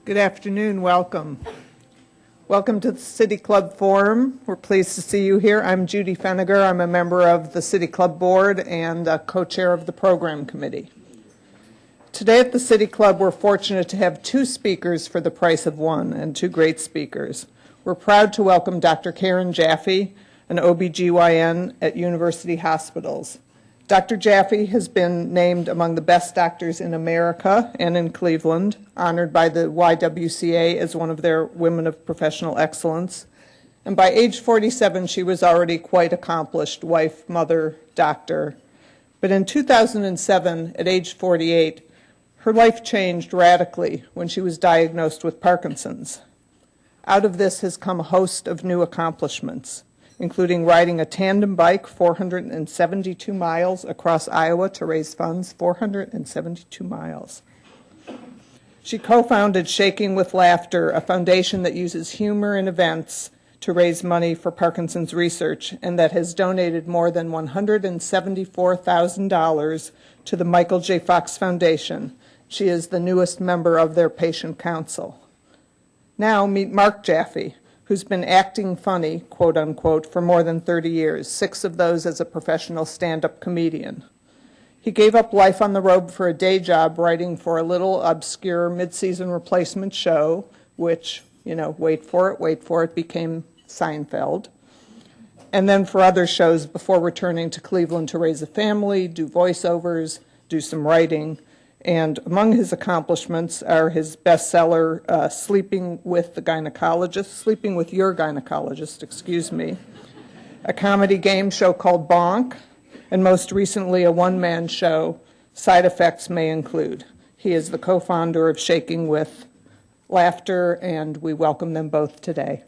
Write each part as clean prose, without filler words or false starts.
Good afternoon. Welcome. Welcome to the City Club Forum. We're pleased to see you here. I'm Judy Feniger. I'm a member of the City Club Board and co-chair of the Program Committee. Today at the City Club, we're fortunate to have two speakers for the price of one, and two great speakers. We're proud to welcome Dr. Karen Jaffe, an OBGYN at University Hospitals. Dr. Jaffe has been named among the best doctors in America and in Cleveland, honored by the YWCA as one of their Women of Professional Excellence. And by age 47, she was already quite accomplished, wife, mother, doctor. But in 2007, at age 48, her life changed radically when she was diagnosed with Parkinson's. Out of this has come a host of new accomplishments, including riding a tandem bike 472 miles across Iowa to raise funds, 472 miles. She co-founded Shaking with Laughter, a foundation that uses humor in events to raise money for Parkinson's research and that has donated more than $174,000 to the Michael J. Fox Foundation. She is the newest member of their patient council. Now meet Marc Jaffe, who's been acting funny, quote unquote, for more than 30 years, 6 of those as a professional stand-up comedian. He gave up life on the road for a day job writing for a little obscure mid-season replacement show, which, wait for it, became Seinfeld. And then for other shows before returning to Cleveland to raise a family, do voiceovers, do some writing. And among his accomplishments are his bestseller, Sleeping with Your Gynecologist, a comedy game show called Bonk, and most recently a one-man show, Side Effects May Include. He is the co-founder of Shaking with Laughter, and we welcome them both today.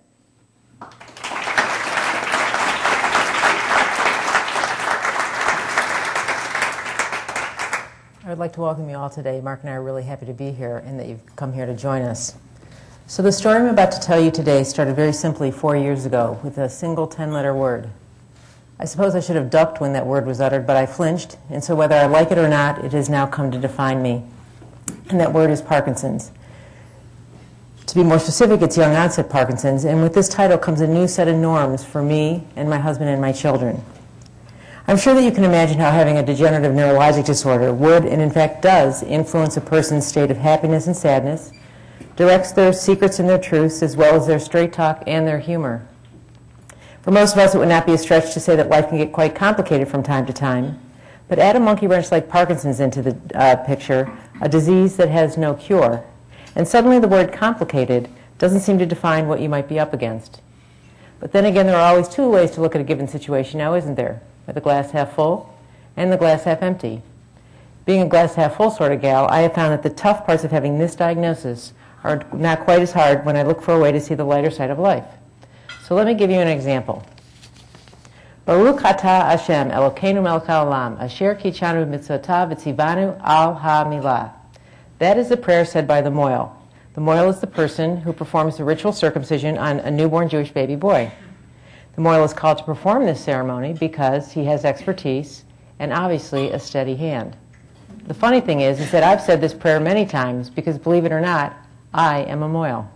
I would like to welcome you all today. Mark and I are really happy to be here and that you've come here to join us. So the story I'm about to tell you today started very simply 4 years ago with a single 10-letter word. I suppose I should have ducked when that word was uttered, but I flinched, and so whether I like it or not, it has now come to define me. And that word is Parkinson's. To be more specific, it's young onset Parkinson's, and with this title comes a new set of norms for me and my husband and my children. I'm sure that you can imagine how having a degenerative neurologic disorder would, and in fact does, influence a person's state of happiness and sadness, directs their secrets and their truths, as well as their straight talk and their humor. For most of us, it would not be a stretch to say that life can get quite complicated from time to time, but add a monkey wrench like Parkinson's into the picture, a disease that has no cure, and suddenly the word complicated doesn't seem to define what you might be up against. But then again, there are always two ways to look at a given situation now, isn't there? The glass half full and the glass half empty. Being a glass half full sort of gal, I have found that the tough parts of having this diagnosis are not quite as hard when I look for a way to see the lighter side of life. So let me give you an example. Baruch atah Hashem Elokeinu melech haolam asher kichanu mitzvotav v'tzivanu al ha-milah. That is the prayer said by the mohel. The mohel is the person who performs the ritual circumcision on a newborn Jewish baby boy. The mohel is called to perform this ceremony because he has expertise and obviously a steady hand. The funny thing is that I've said this prayer many times because, believe it or not, I am a mohel.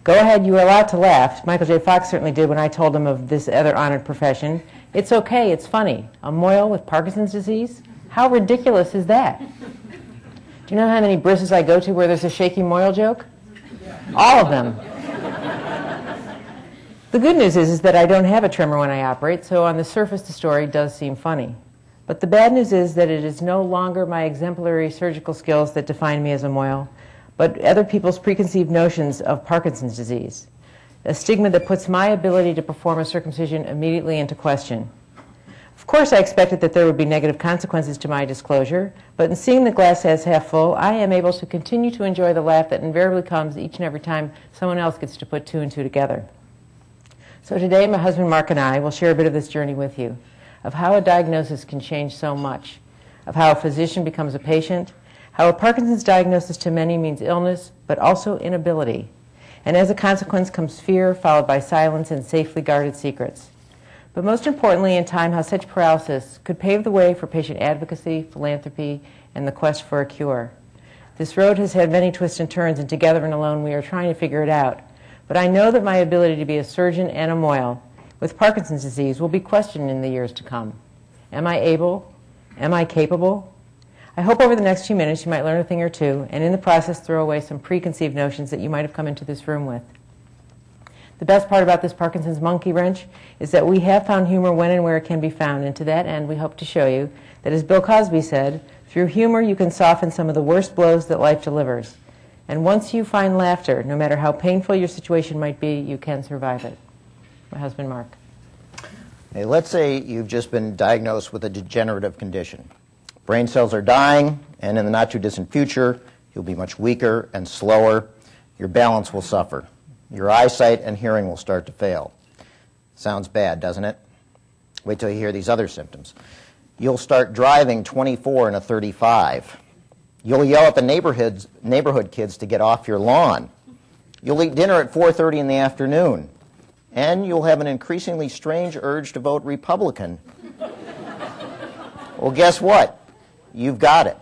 Go ahead, you are allowed to laugh. Michael J. Fox certainly did when I told him of this other honored profession. It's okay, it's funny. A mohel with Parkinson's disease? How ridiculous is that? Do you know how many brisses I go to where there's a shaky mohel joke? All of them. The good news is that I don't have a tremor when I operate, so on the surface the story does seem funny. But the bad news is that it is no longer my exemplary surgical skills that define me as a mohel, but other people's preconceived notions of Parkinson's disease, a stigma that puts my ability to perform a circumcision immediately into question. Of course, I expected that there would be negative consequences to my disclosure, but in seeing the glass as half full, I am able to continue to enjoy the laugh that invariably comes each and every time someone else gets to put two and two together. So today, my husband Mark and I will share a bit of this journey with you, of how a diagnosis can change so much, of how a physician becomes a patient, how a Parkinson's diagnosis to many means illness, but also inability, and as a consequence comes fear, followed by silence and safely guarded secrets. But most importantly, in time, how such paralysis could pave the way for patient advocacy, philanthropy, and the quest for a cure. This road has had many twists and turns, and together and alone we are trying to figure it out. But I know that my ability to be a surgeon and a mohel with Parkinson's disease will be questioned in the years to come. Am I able? Am I capable? I hope over the next few minutes you might learn a thing or two, and in the process throw away some preconceived notions that you might have come into this room with. The best part about this Parkinson's monkey wrench is that we have found humor when and where it can be found, and to that end we hope to show you that, as Bill Cosby said, through humor you can soften some of the worst blows that life delivers. And once you find laughter, no matter how painful your situation might be, you can survive it. My husband, Mark. Hey, let's say you've just been diagnosed with a degenerative condition. Brain cells are dying, and in the not-too-distant future, you'll be much weaker and slower. Your balance will suffer. Your eyesight and hearing will start to fail. Sounds bad, doesn't it? Wait till you hear these other symptoms. You'll start driving 24 in a 35. You'll yell at the neighborhood kids to get off your lawn. You'll eat dinner at 4:30 in the afternoon. And you'll have an increasingly strange urge to vote Republican. Well, guess what? You've got it.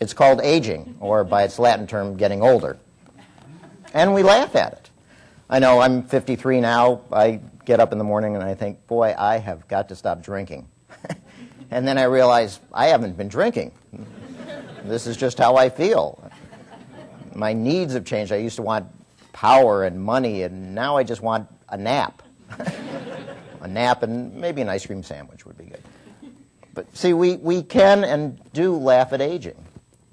It's called aging, or by its Latin term, getting older. And we laugh at it. I know, I'm 53 now. I get up in the morning and I think, boy, I have got to stop drinking. And then I realize I haven't been drinking. This is just how I feel. My needs have changed. I used to want power and money, and now I just want a nap. A nap and maybe an ice cream sandwich would be good. But see, we can and do laugh at aging.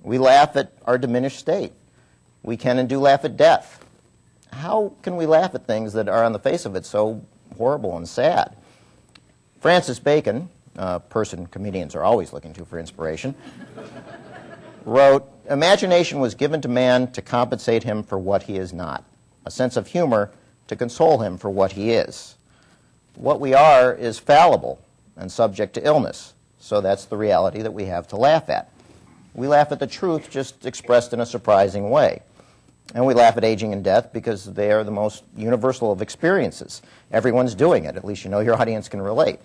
We laugh at our diminished state. We can and do laugh at death. How can we laugh at things that are on the face of it so horrible and sad? Francis Bacon, a person comedians are always looking to for inspiration, wrote, "Imagination was given to man to compensate him for what he is not, a sense of humor to console him for what he is. What we are is fallible and subject to illness, so that's the reality that we have to laugh at. We laugh at the truth just expressed in a surprising way. And we laugh at aging and death because they are the most universal of experiences. Everyone's doing it. At least you know your audience can relate.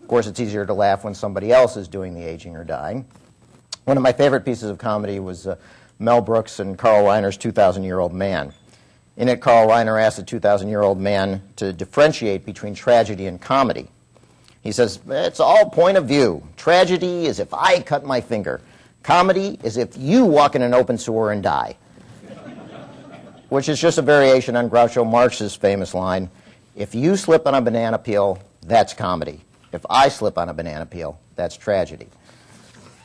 Of course, it's easier to laugh when somebody else is doing the aging or dying. One of my favorite pieces of comedy was Mel Brooks and Carl Reiner's 2,000-Year-Old Man. In it, Carl Reiner asked a 2,000-year-old man to differentiate between tragedy and comedy. He says, "It's all point of view. Tragedy is if I cut my finger. Comedy is if you walk in an open sewer and die." Which is just a variation on Groucho Marx's famous line, "If you slip on a banana peel, that's comedy. If I slip on a banana peel, that's tragedy."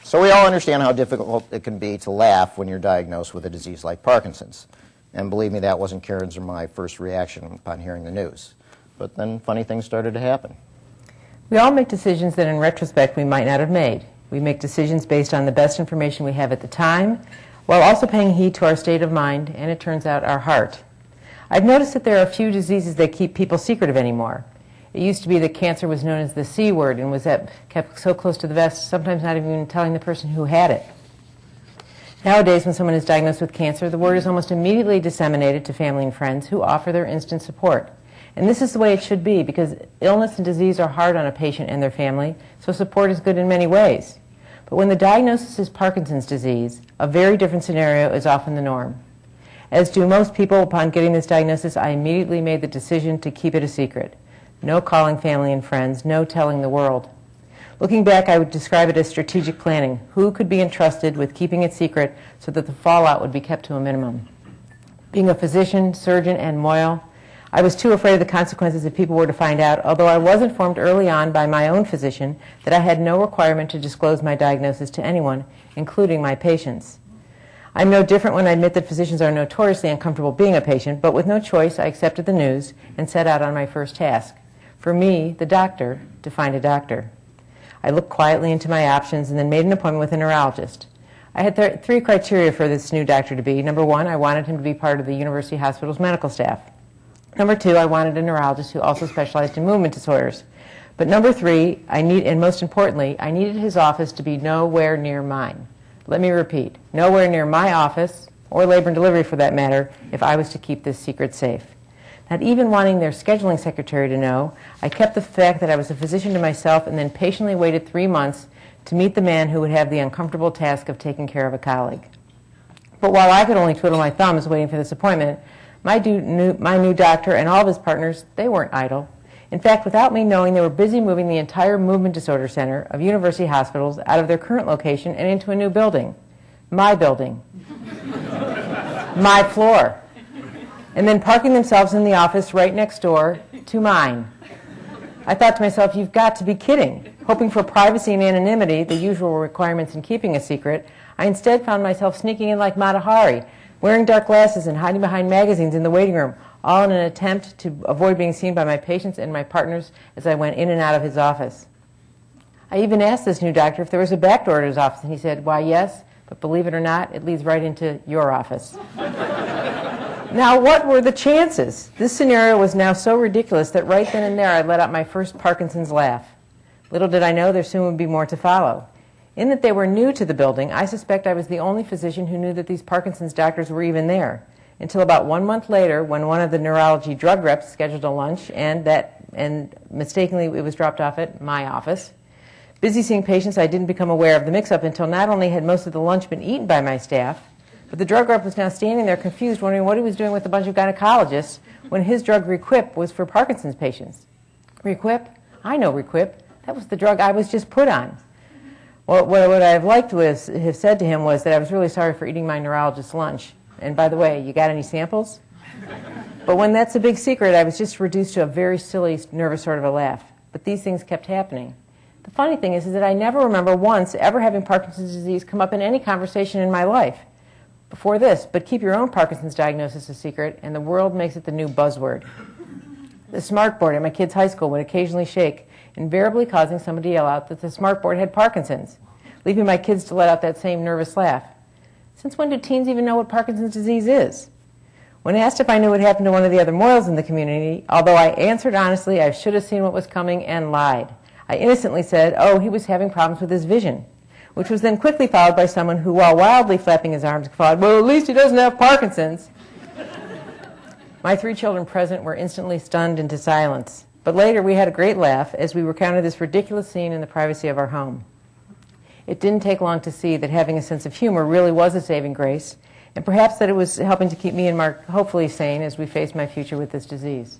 So we all understand how difficult it can be to laugh when you're diagnosed with a disease like Parkinson's. And believe me, that wasn't Karen's or my first reaction upon hearing the news. But then funny things started to happen. We all make decisions that in retrospect we might not have made. We make decisions based on the best information we have at the time, while also paying heed to our state of mind, and it turns out our heart. I've noticed that there are a few diseases that keep people secretive anymore. It used to be that cancer was known as the C word and was kept so close to the vest, sometimes not even telling the person who had it. Nowadays, when someone is diagnosed with cancer, the word is almost immediately disseminated to family and friends who offer their instant support. And this is the way it should be, because illness and disease are hard on a patient and their family, so support is good in many ways. But when the diagnosis is Parkinson's disease, a very different scenario is often the norm. As do most people, upon getting this diagnosis, I immediately made the decision to keep it a secret. No calling family and friends, no telling the world. Looking back, I would describe it as strategic planning. Who could be entrusted with keeping it secret so that the fallout would be kept to a minimum? Being a physician, surgeon, and mohel, I was too afraid of the consequences if people were to find out, although I was informed early on by my own physician that I had no requirement to disclose my diagnosis to anyone, including my patients. I'm no different when I admit that physicians are notoriously uncomfortable being a patient, but with no choice, I accepted the news and set out on my first task. For me, the doctor, to find a doctor. I looked quietly into my options and then made an appointment with a neurologist. I had three criteria for this new doctor to be. Number one, I wanted him to be part of the university hospital's medical staff. Number two, I wanted a neurologist who also specialized in movement disorders. But number three, and most importantly, I needed his office to be nowhere near mine. Let me repeat, nowhere near my office, or labor and delivery for that matter, if I was to keep this secret safe. Not even wanting their scheduling secretary to know, I kept the fact that I was a physician to myself and then patiently waited 3 months to meet the man who would have the uncomfortable task of taking care of a colleague. But while I could only twiddle my thumbs waiting for this appointment, my new doctor and all of his partners, they weren't idle. In fact, without me knowing, they were busy moving the entire Movement Disorder Center of University Hospitals out of their current location and into a new building. My building. My floor. And then parking themselves in the office right next door to mine. I thought to myself, you've got to be kidding. Hoping for privacy and anonymity, the usual requirements in keeping a secret, I instead found myself sneaking in like Mata Hari, wearing dark glasses and hiding behind magazines in the waiting room, all in an attempt to avoid being seen by my patients and my partners as I went in and out of his office. I even asked this new doctor if there was a back door to his office, and he said, why, yes, but believe it or not, it leads right into your office. Now, what were the chances? This scenario was now so ridiculous that right then and there I let out my first Parkinson's laugh. Little did I know there soon would be more to follow. In that they were new to the building, I suspect I was the only physician who knew that these Parkinson's doctors were even there, until about 1 month later when one of the neurology drug reps scheduled a lunch and mistakenly it was dropped off at my office. Busy seeing patients, I didn't become aware of the mix-up until not only had most of the lunch been eaten by my staff, but the drug rep was now standing there confused, wondering what he was doing with a bunch of gynecologists when his drug Requip was for Parkinson's patients. Requip? I know Requip. That was the drug I was just put on. Well, what I've liked to have said to him was that I was really sorry for eating my neurologist's lunch. And by the way, you got any samples? But when that's a big secret, I was just reduced to a very silly, nervous sort of a laugh. But these things kept happening. The funny thing is that I never remember once ever having Parkinson's disease come up in any conversation in my life before this. But keep your own Parkinson's diagnosis a secret, and the world makes it the new buzzword. The smartboard at my kids' high school would occasionally shake, invariably causing somebody to yell out that the smartboard had Parkinson's, leaving my kids to let out that same nervous laugh. Since when do teens even know what Parkinson's disease is? When asked if I knew what happened to one of the other Moyles in the community, although I answered honestly I should have seen what was coming and lied. I innocently said, oh, he was having problems with his vision, which was then quickly followed by someone who, while wildly flapping his arms, guffawed, well, at least he doesn't have Parkinson's. My 3 children present were instantly stunned into silence. But later we had a great laugh as we recounted this ridiculous scene in the privacy of our home. It didn't take long to see that having a sense of humor really was a saving grace, and perhaps that it was helping to keep me and Mark hopefully sane as we face my future with this disease.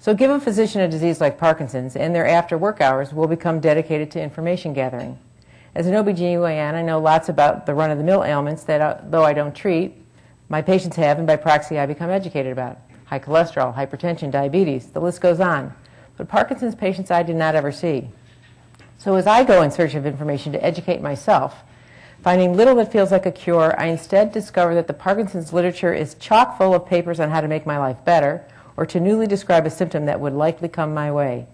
So give a physician a disease like Parkinson's, and their after-work hours will become dedicated to information gathering. As an OB/GYN, I know lots about the run-of-the-mill ailments that, though I don't treat, my patients have, and by proxy I become educated about. High cholesterol, hypertension, diabetes, the list goes on. But Parkinson's patients I did not ever see. So as I go in search of information to educate myself, finding little that feels like a cure, I instead discover that the Parkinson's literature is chock full of papers on how to make my life better, or to newly describe a symptom that would likely come my way.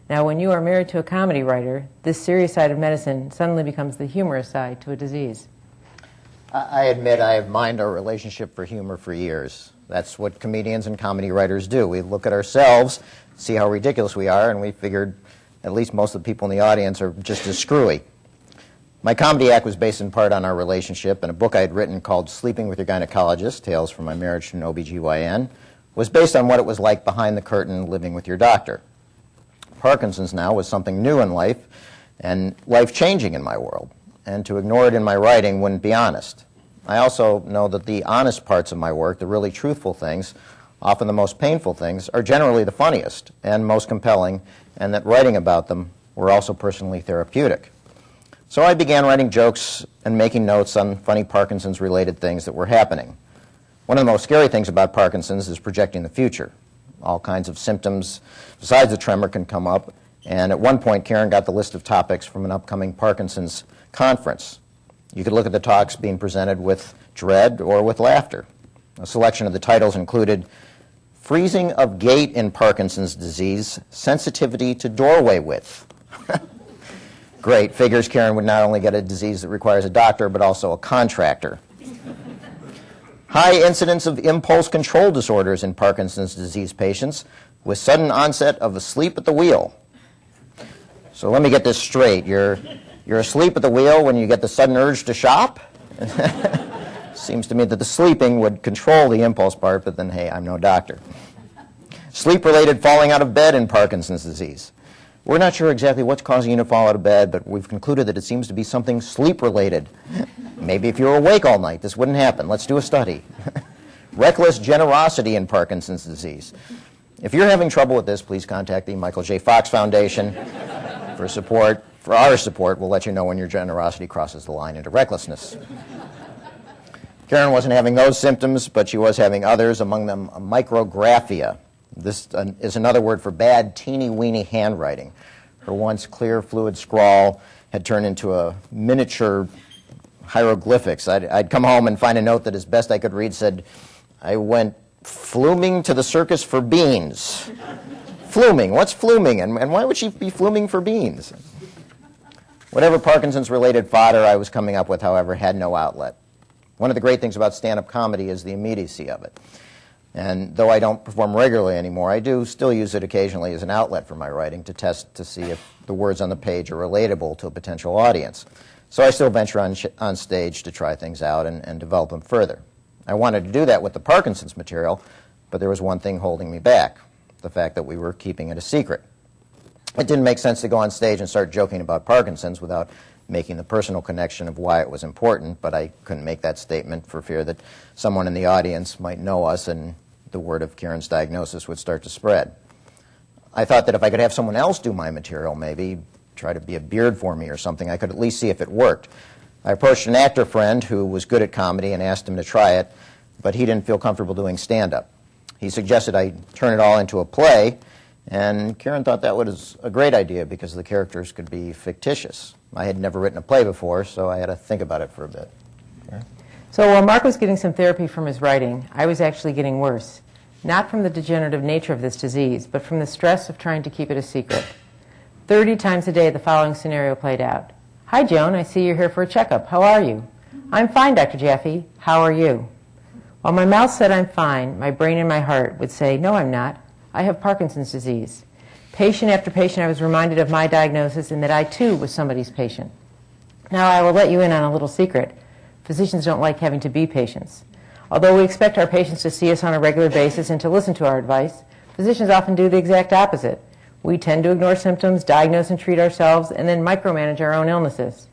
Now, when you are married to a comedy writer, this serious side of medicine suddenly becomes the humorous side to a disease. I admit I have mined our relationship for humor for years. That's what comedians and comedy writers do. We look at ourselves, see how ridiculous we are, and we figured at least most of the people in the audience are just as screwy. My comedy act was based in part on our relationship, and a book I had written called Sleeping with Your Gynecologist, Tales from My Marriage to an OB/GYN, was based on what it was like behind the curtain living with your doctor. Parkinson's now was something new in life and life-changing in my world, and to ignore it in my writing wouldn't be honest. I also know that the honest parts of my work, the really truthful things, often the most painful things, are generally the funniest and most compelling, and that writing about them were also personally therapeutic. So I began writing jokes and making notes on funny Parkinson's-related things that were happening. One of the most scary things about Parkinson's is projecting the future. All kinds of symptoms besides the tremor can come up, and at one point Karen got the list of topics from an upcoming Parkinson's conference. You could look at the talks being presented with dread or with laughter. A selection of the titles included Freezing of Gait in Parkinson's Disease, Sensitivity to Doorway Width. Great, figures Karen would not only get a disease that requires a doctor, but also a contractor. High incidence of impulse control disorders in Parkinson's disease patients with sudden onset of asleep at the wheel. So let me get this straight. You're asleep at the wheel when you get the sudden urge to shop? Seems to me that the sleeping would control the impulse part, but then, hey, I'm no doctor. Sleep-related falling out of bed in Parkinson's disease. We're not sure exactly what's causing you to fall out of bed, but we've concluded that it seems to be something sleep-related. Maybe if you were awake all night, this wouldn't happen. Let's do a study. Reckless generosity in Parkinson's disease. If you're having trouble with this, please contact the Michael J. Fox Foundation for support. For our support, we'll let you know when your generosity crosses the line into recklessness. Karen wasn't having those symptoms, but she was having others, among them micrographia. This is another word for bad, teeny-weeny handwriting. Her once clear, fluid scrawl had turned into a miniature hieroglyphics. I'd come home and find a note that, as best I could read, said, "I went fluming to the circus for beans." Fluming. What's fluming? And why would she be fluming for beans? Whatever Parkinson's-related fodder I was coming up with, however, had no outlet. One of the great things about stand-up comedy is the immediacy of it. And though I don't perform regularly anymore, I do still use it occasionally as an outlet for my writing to test to see if the words on the page are relatable to a potential audience. So I still venture on stage to try things out and develop them further. I wanted to do that with the Parkinson's material, but there was one thing holding me back, the fact that we were keeping it a secret. It didn't make sense to go on stage and start joking about Parkinson's without making the personal connection of why it was important, but I couldn't make that statement for fear that someone in the audience might know us and the word of Karen's diagnosis would start to spread. I thought that if I could have someone else do my material, maybe try to be a beard for me or something, I could at least see if it worked. I approached an actor friend who was good at comedy and asked him to try it, but he didn't feel comfortable doing stand-up. He suggested I turn it all into a play, and Karen thought that was a great idea because the characters could be fictitious. I had never written a play before, so I had to think about it for a bit. Karen? So while Mark was getting some therapy from his writing, I was actually getting worse. Not from the degenerative nature of this disease, but from the stress of trying to keep it a secret. 30 times a day, the following scenario played out. "Hi, Joan. I see you're here for a checkup. How are you?" "I'm fine, Dr. Jaffe. How are you?" While my mouth said I'm fine, my brain and my heart would say, "No, I'm not. I have Parkinson's disease." Patient after patient, I was reminded of my diagnosis and that I, too, was somebody's patient. Now, I will let you in on a little secret. Physicians don't like having to be patients. Although we expect our patients to see us on a regular basis and to listen to our advice, physicians often do the exact opposite. We tend to ignore symptoms, diagnose and treat ourselves, and then micromanage our own illnesses.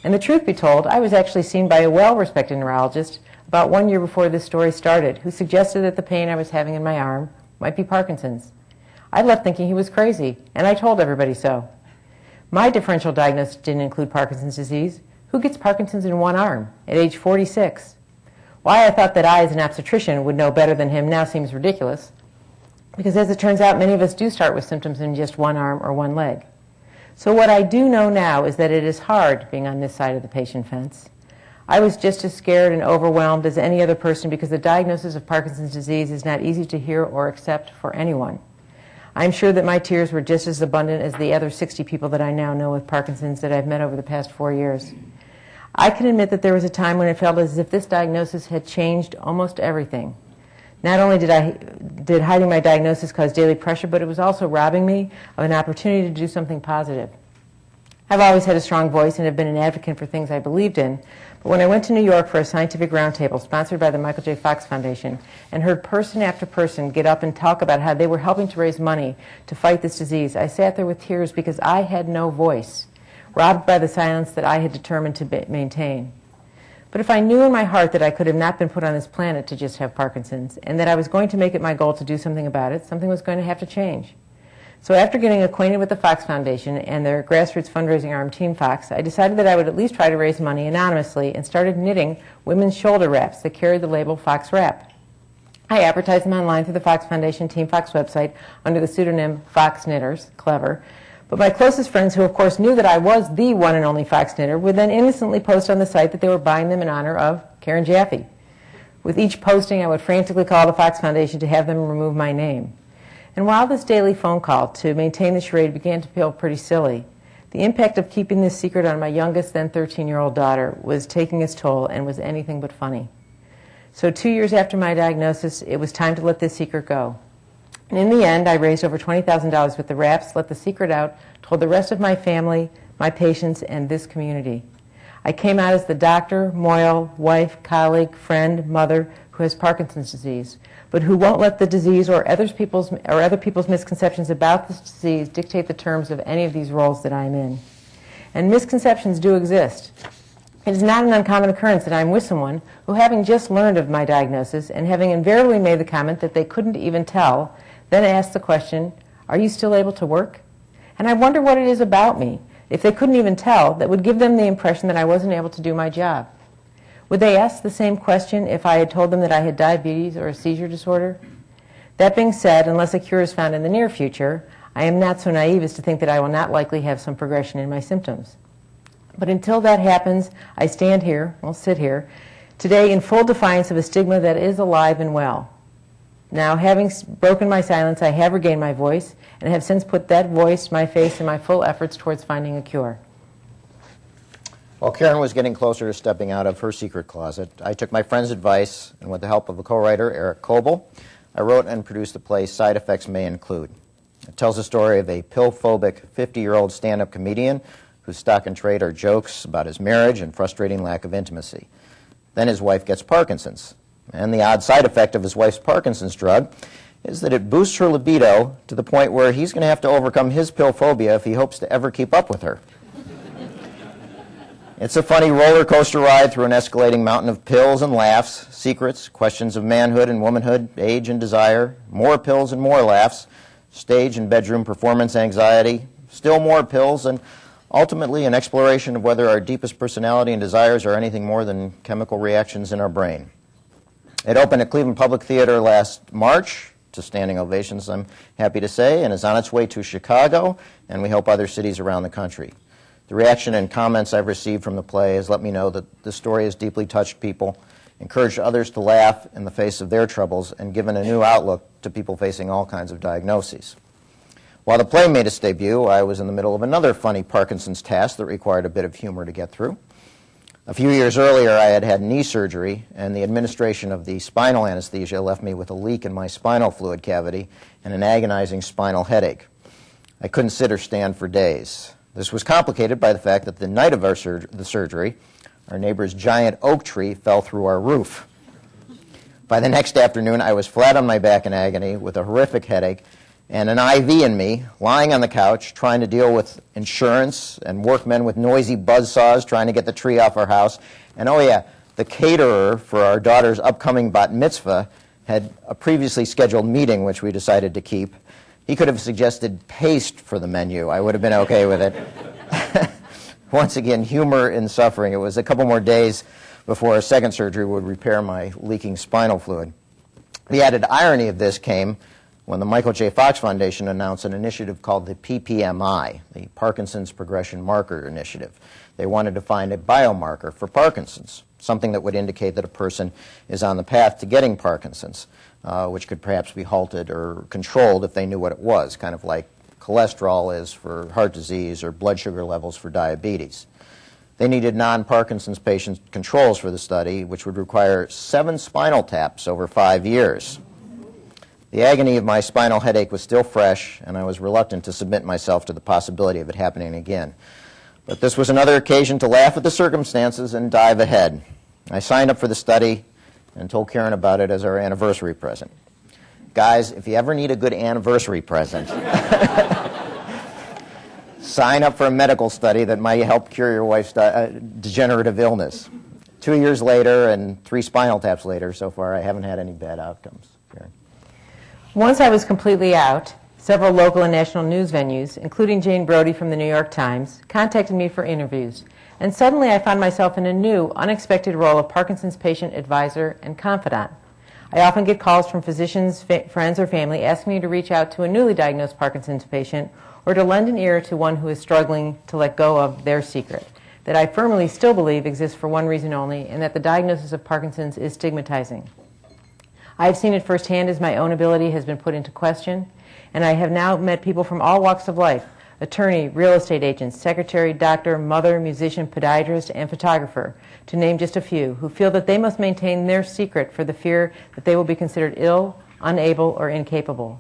And the truth be told, I was actually seen by a well-respected neurologist about 1 year before this story started, who suggested that the pain I was having in my arm might be Parkinson's. I left thinking he was crazy, and I told everybody so. My differential diagnosis didn't include Parkinson's disease. Who gets Parkinson's in one arm at age 46? Why I thought that I, as an obstetrician, would know better than him now seems ridiculous, because as it turns out, many of us do start with symptoms in just one arm or one leg. So what I do know now is that it is hard being on this side of the patient fence. I was just as scared and overwhelmed as any other person because the diagnosis of Parkinson's disease is not easy to hear or accept for anyone. I'm sure that my tears were just as abundant as the other 60 people that I now know with Parkinson's that I've met over the past 4 years. I can admit that there was a time when it felt as if this diagnosis had changed almost everything. Not only did hiding my diagnosis cause daily pressure, but it was also robbing me of an opportunity to do something positive. I've always had a strong voice and have been an advocate for things I believed in, but when I went to New York for a scientific roundtable sponsored by the Michael J. Fox Foundation and heard person after person get up and talk about how they were helping to raise money to fight this disease, I sat there with tears because I had no voice, robbed by the silence that I had determined to maintain. But if I knew in my heart that I could have not been put on this planet to just have Parkinson's and that I was going to make it my goal to do something about it, something was going to have to change. So after getting acquainted with the Fox Foundation and their grassroots fundraising arm, Team Fox, I decided that I would at least try to raise money anonymously and started knitting women's shoulder wraps that carried the label Fox Wrap. I advertised them online through the Fox Foundation Team Fox website under the pseudonym Fox Knitters, clever. But my closest friends, who of course knew that I was the one and only Fox Knitter, would then innocently post on the site that they were buying them in honor of Karen Jaffe. With each posting, I would frantically call the Fox Foundation to have them remove my name. And while this daily phone call to maintain the charade began to feel pretty silly, the impact of keeping this secret on my youngest, then 13-year-old daughter was taking its toll and was anything but funny. So 2 years after my diagnosis, it was time to let this secret go. And in the end, I raised over $20,000 with the wraps, let the secret out, told the rest of my family, my patients, and this community. I came out as the doctor, moil, wife, colleague, friend, mother who has Parkinson's disease, but who won't let the disease or other people's misconceptions about this disease dictate the terms of any of these roles that I'm in. And misconceptions do exist. It is not an uncommon occurrence that I'm with someone who, having just learned of my diagnosis and having invariably made the comment that they couldn't even tell, then asks the question, "Are you still able to work?" And I wonder what it is about me, if they couldn't even tell, that would give them the impression that I wasn't able to do my job. Would they ask the same question if I had told them that I had diabetes or a seizure disorder? That being said, unless a cure is found in the near future, I am not so naive as to think that I will not likely have some progression in my symptoms. But until that happens, I stand here, I'll sit here, today in full defiance of a stigma that is alive and well. Now, having broken my silence, I have regained my voice and have since put that voice, my face, and my full efforts towards finding a cure. While Karen was getting closer to stepping out of her secret closet, I took my friend's advice, and with the help of a co-writer, Eric Coble, I wrote and produced the play Side Effects May Include. It tells the story of a pill-phobic 50-year-old stand-up comedian whose stock and trade are jokes about his marriage and frustrating lack of intimacy. Then his wife gets Parkinson's, and the odd side effect of his wife's Parkinson's drug is that it boosts her libido to the point where he's going to have to overcome his pill phobia if he hopes to ever keep up with her. It's a funny roller coaster ride through an escalating mountain of pills and laughs, secrets, questions of manhood and womanhood, age and desire, more pills and more laughs, stage and bedroom performance anxiety, still more pills, and ultimately an exploration of whether our deepest personality and desires are anything more than chemical reactions in our brain. It opened at Cleveland Public Theater last March to standing ovations, I'm happy to say, and is on its way to Chicago, and we hope other cities around the country. The reaction and comments I've received from the play has let me know that the story has deeply touched people, encouraged others to laugh in the face of their troubles, and given a new outlook to people facing all kinds of diagnoses. While the play made its debut, I was in the middle of another funny Parkinson's task that required a bit of humor to get through. A few years earlier, I had had knee surgery, and the administration of the spinal anesthesia left me with a leak in my spinal fluid cavity and an agonizing spinal headache. I couldn't sit or stand for days. This was complicated by the fact that the night of the surgery, our neighbor's giant oak tree fell through our roof. By the next afternoon, I was flat on my back in agony with a horrific headache and an IV in me, lying on the couch, trying to deal with insurance and workmen with noisy buzzsaws trying to get the tree off our house. And oh yeah, the caterer for our daughter's upcoming bat mitzvah had a previously scheduled meeting, which we decided to keep. He could have suggested paste for the menu. I would have been okay with it. Once again, humor in suffering. It was a couple more days before a second surgery would repair my leaking spinal fluid. The added irony of this came when the Michael J. Fox Foundation announced an initiative called the PPMI, the Parkinson's Progression Marker Initiative. They wanted to find a biomarker for Parkinson's, something that would indicate that a person is on the path to getting Parkinson's, which could perhaps be halted or controlled if they knew what it was, kind of like cholesterol is for heart disease or blood sugar levels for diabetes. They needed non-Parkinson's patient controls for the study, which would require 7 spinal taps over 5 years. The agony of my spinal headache was still fresh, and I was reluctant to submit myself to the possibility of it happening again. But this was another occasion to laugh at the circumstances and dive ahead. I signed up for the study and told Karen about it as our anniversary present. Guys, if you ever need a good anniversary present, sign up for a medical study that might help cure your wife's degenerative illness. 2 years later and 3 spinal taps later, so far, I haven't had any bad outcomes. Karen. Once I was completely out, several local and national news venues, including Jane Brody from the New York Times, contacted me for interviews. And suddenly I found myself in a new, unexpected role of Parkinson's patient advisor and confidant. I often get calls from physicians, friends, or family asking me to reach out to a newly diagnosed Parkinson's patient or to lend an ear to one who is struggling to let go of their secret, that I firmly still believe exists for one reason only, and that the diagnosis of Parkinson's is stigmatizing. I have seen it firsthand as my own ability has been put into question, and I have now met people from all walks of life: attorney, real estate agent, secretary, doctor, mother, musician, podiatrist, and photographer, to name just a few, who feel that they must maintain their secret for the fear that they will be considered ill, unable, or incapable.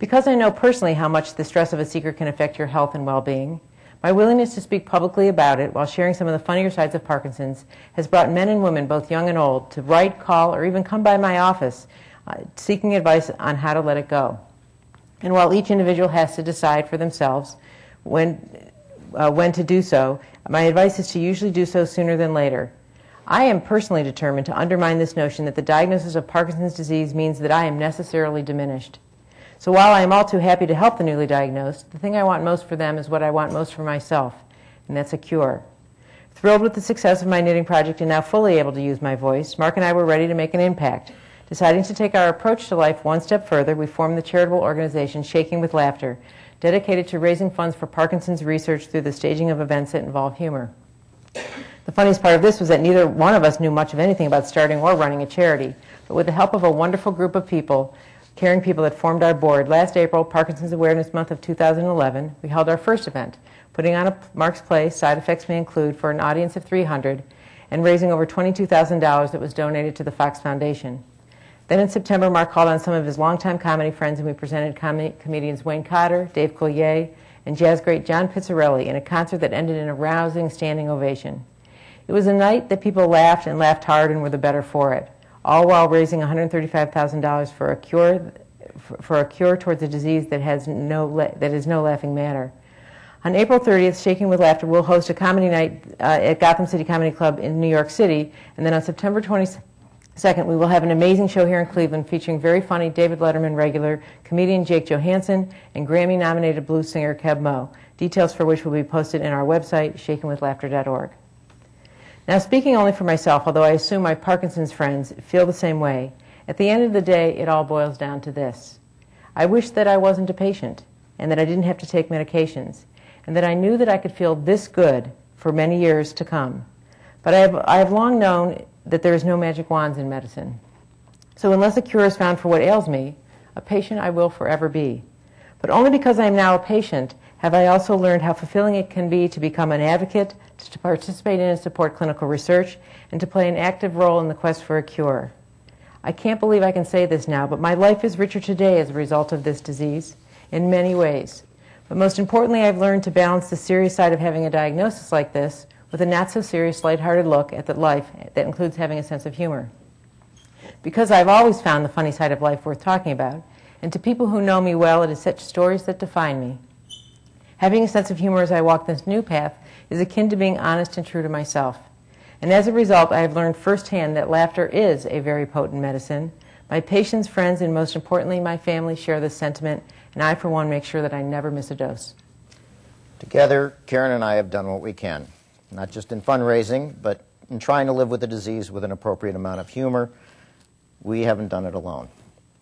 Because I know personally how much the stress of a secret can affect your health and well-being, my willingness to speak publicly about it while sharing some of the funnier sides of Parkinson's has brought men and women, both young and old, to write, call, or even come by my office seeking advice on how to let it go. And while each individual has to decide for themselves when to do so, My advice is to usually do so sooner than later. I am personally determined to undermine this notion that the diagnosis of Parkinson's disease means that I am necessarily diminished. So while I am all too happy to help the newly diagnosed, the thing I want most for them is what I want most for myself, and that's a cure. Thrilled with the success of my knitting project and now fully able to use my voice, Mark and I were ready to make an impact. Deciding to take our approach to life one step further, we formed the charitable organization Shaking with Laughter, dedicated to raising funds for Parkinson's research through the staging of events that involve humor. The funniest part of this was that neither one of us knew much of anything about starting or running a charity, but with the help of a wonderful group of people, caring people that formed our board, last April, Parkinson's Awareness Month of 2011, we held our first event, putting on a Mark's Play, Side Effects May Include, for an audience of 300, and raising over $22,000 that was donated to the Fox Foundation. Then in September, Mark called on some of his longtime comedy friends, and we presented comedians Wayne Cotter, Dave Coulier, and jazz great John Pizzarelli in a concert that ended in a rousing standing ovation. It was a night that people laughed and laughed hard and were the better for it, all while raising $135,000 for a cure towards a disease that is no laughing matter. On April 30th, Shaking with Laughter will host a comedy night at Gotham City Comedy Club in New York City, and then on September 22nd, we will have an amazing show here in Cleveland featuring very funny David Letterman regular comedian Jake Johansson and Grammy-nominated blues singer Keb Mo, details for which will be posted in our website, shakingwithlaughter.org. Now, speaking only for myself, although I assume my Parkinson's friends feel the same way, at the end of the day, it all boils down to this. I wish that I wasn't a patient, and that I didn't have to take medications, and that I knew that I could feel this good for many years to come. But I have long known that there is no magic wands in medicine. So unless a cure is found for what ails me, a patient I will forever be. But only because I am now a patient have I also learned how fulfilling it can be to become an advocate, to participate in and support clinical research, and to play an active role in the quest for a cure. I can't believe I can say this now, but my life is richer today as a result of this disease, in many ways. But most importantly, I've learned to balance the serious side of having a diagnosis like this with a not-so-serious, lighthearted look at the life that includes having a sense of humor. Because I've always found the funny side of life worth talking about, and to people who know me well, it is such stories that define me. Having a sense of humor as I walk this new path is akin to being honest and true to myself. And as a result, I have learned firsthand that laughter is a very potent medicine. My patients, friends, and most importantly, my family share this sentiment, and I, for one, make sure that I never miss a dose. Together, Karen and I have done what we can, not just in fundraising, but in trying to live with the disease with an appropriate amount of humor. We haven't done it alone.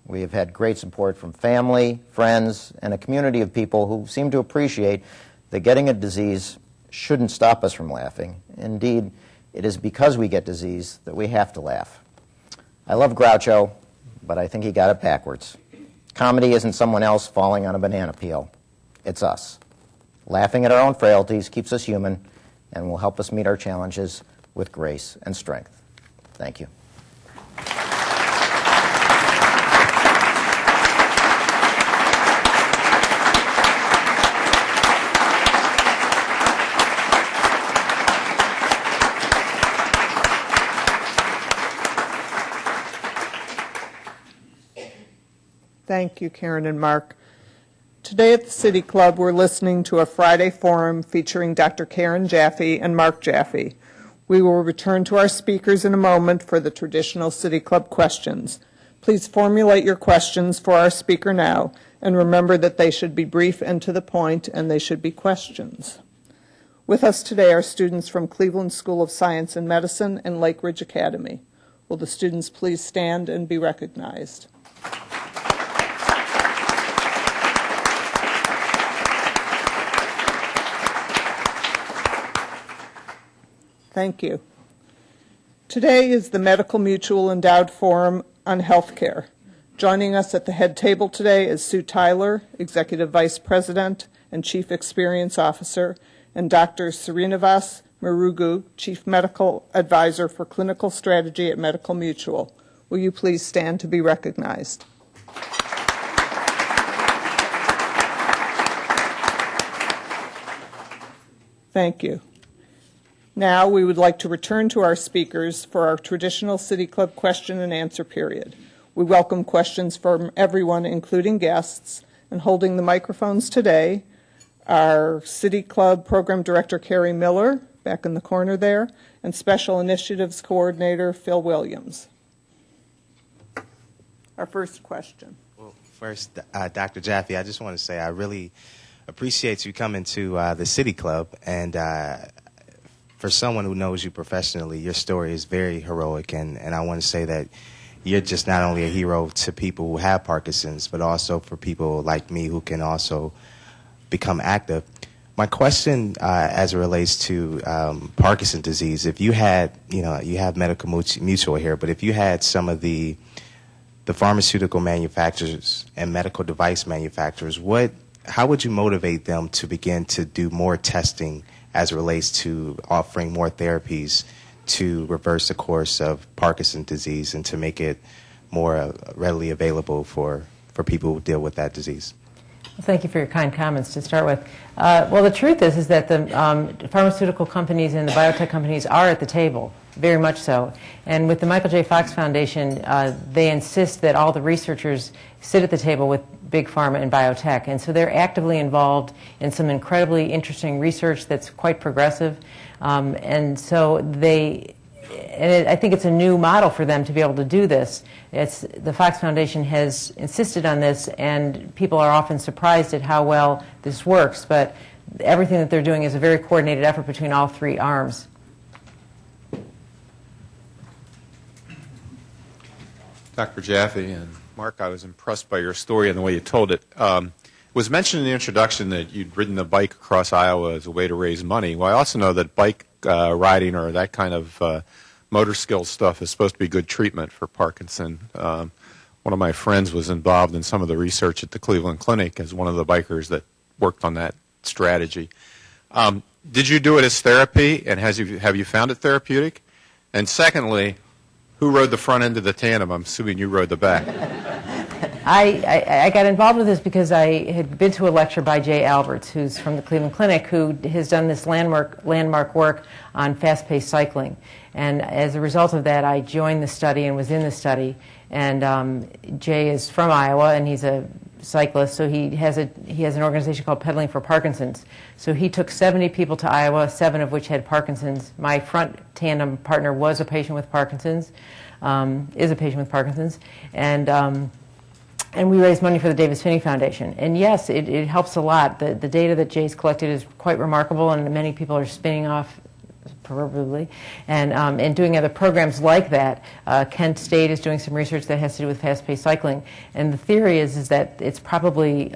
We have had great support from family, friends, and a community of people who seem to appreciate that getting a disease shouldn't stop us from laughing. Indeed, it is because we get disease that we have to laugh. I love Groucho, but I think he got it backwards. Comedy isn't someone else falling on a banana peel. It's us. Laughing at our own frailties keeps us human and will help us meet our challenges with grace and strength. Thank you. Thank you, Karen and Mark. Today at the City Club, we're listening to a Friday forum featuring Dr. Karen Jaffe and Marc Jaffe. We will return to our speakers in a moment for the traditional City Club questions. Please formulate your questions for our speaker now, and remember that they should be brief and to the point, and they should be questions. With us today are students from Cleveland School of Science and Medicine and Lake Ridge Academy. Will the students please stand and be recognized? Thank you. Today is the Medical Mutual Endowed Forum on Healthcare. Joining us at the head table today is Sue Tyler, Executive Vice President and Chief Experience Officer, and Dr. Srinivas Murugu, Chief Medical Advisor for Clinical Strategy at Medical Mutual. Will you please stand to be recognized? Thank you. Now we would like to return to our speakers for our traditional City Club question and answer period. We welcome questions from everyone, including guests, and holding the microphones today are City Club Program Director Carrie Miller, back in the corner there, and Special Initiatives Coordinator Phil Williams. Our first question. Well, first, Dr. Jaffe, I just want to say I really appreciate you coming to the City Club, and for someone who knows you professionally, your story is very heroic, and I want to say that you're just not only a hero to people who have Parkinson's, but also for people like me who can also become active. My question as it relates to Parkinson's disease, if you had, you have Medical Mutual here, but if you had some of the pharmaceutical manufacturers and medical device manufacturers, how would you motivate them to begin to do more testing as it relates to offering more therapies to reverse the course of Parkinson's disease and to make it more readily available for people who deal with that disease? Well, thank you for your kind comments to start with. Well, the truth is that the pharmaceutical companies and the biotech companies are at the table, very much so. And with the Michael J. Fox Foundation, they insist that all the researchers sit at the table with big pharma and biotech. And so they're actively involved in some incredibly interesting research that's quite progressive. And so I think it's a new model for them to be able to do this. The Fox Foundation has insisted on this, and people are often surprised at how well this works. But everything that they're doing is a very coordinated effort between all three arms. Dr. Jaffe and Marc, I was impressed by your story and the way you told it. It was mentioned in the introduction that you'd ridden a bike across Iowa as a way to raise money. Well, I also know that bike riding or that kind of motor skill stuff is supposed to be good treatment for Parkinson. One of my friends was involved in some of the research at the Cleveland Clinic as one of the bikers that worked on that strategy. Did you do it as therapy, and have you found it therapeutic? And secondly, who rode the front end of the tandem? I'm assuming you rode the back. I got involved with this because I had been to a lecture by Jay Alberts, who's from the Cleveland Clinic, who has done this landmark work on fast-paced cycling. And as a result of that, I joined the study and was in the study. And Jay is from Iowa, and he's a cyclist, so he has an organization called Pedaling for Parkinson's. So he took 70 people to Iowa, 7 of which had Parkinson's. My front tandem partner was a patient with Parkinson's, is a patient with Parkinson's, and we raised money for the Davis Finney Foundation. And yes, it helps a lot. The data that Jay's collected is quite remarkable, and many people are spinning off, proverbially, and doing other programs like that. Kent State is doing some research that has to do with fast-paced cycling. And the theory is that it's probably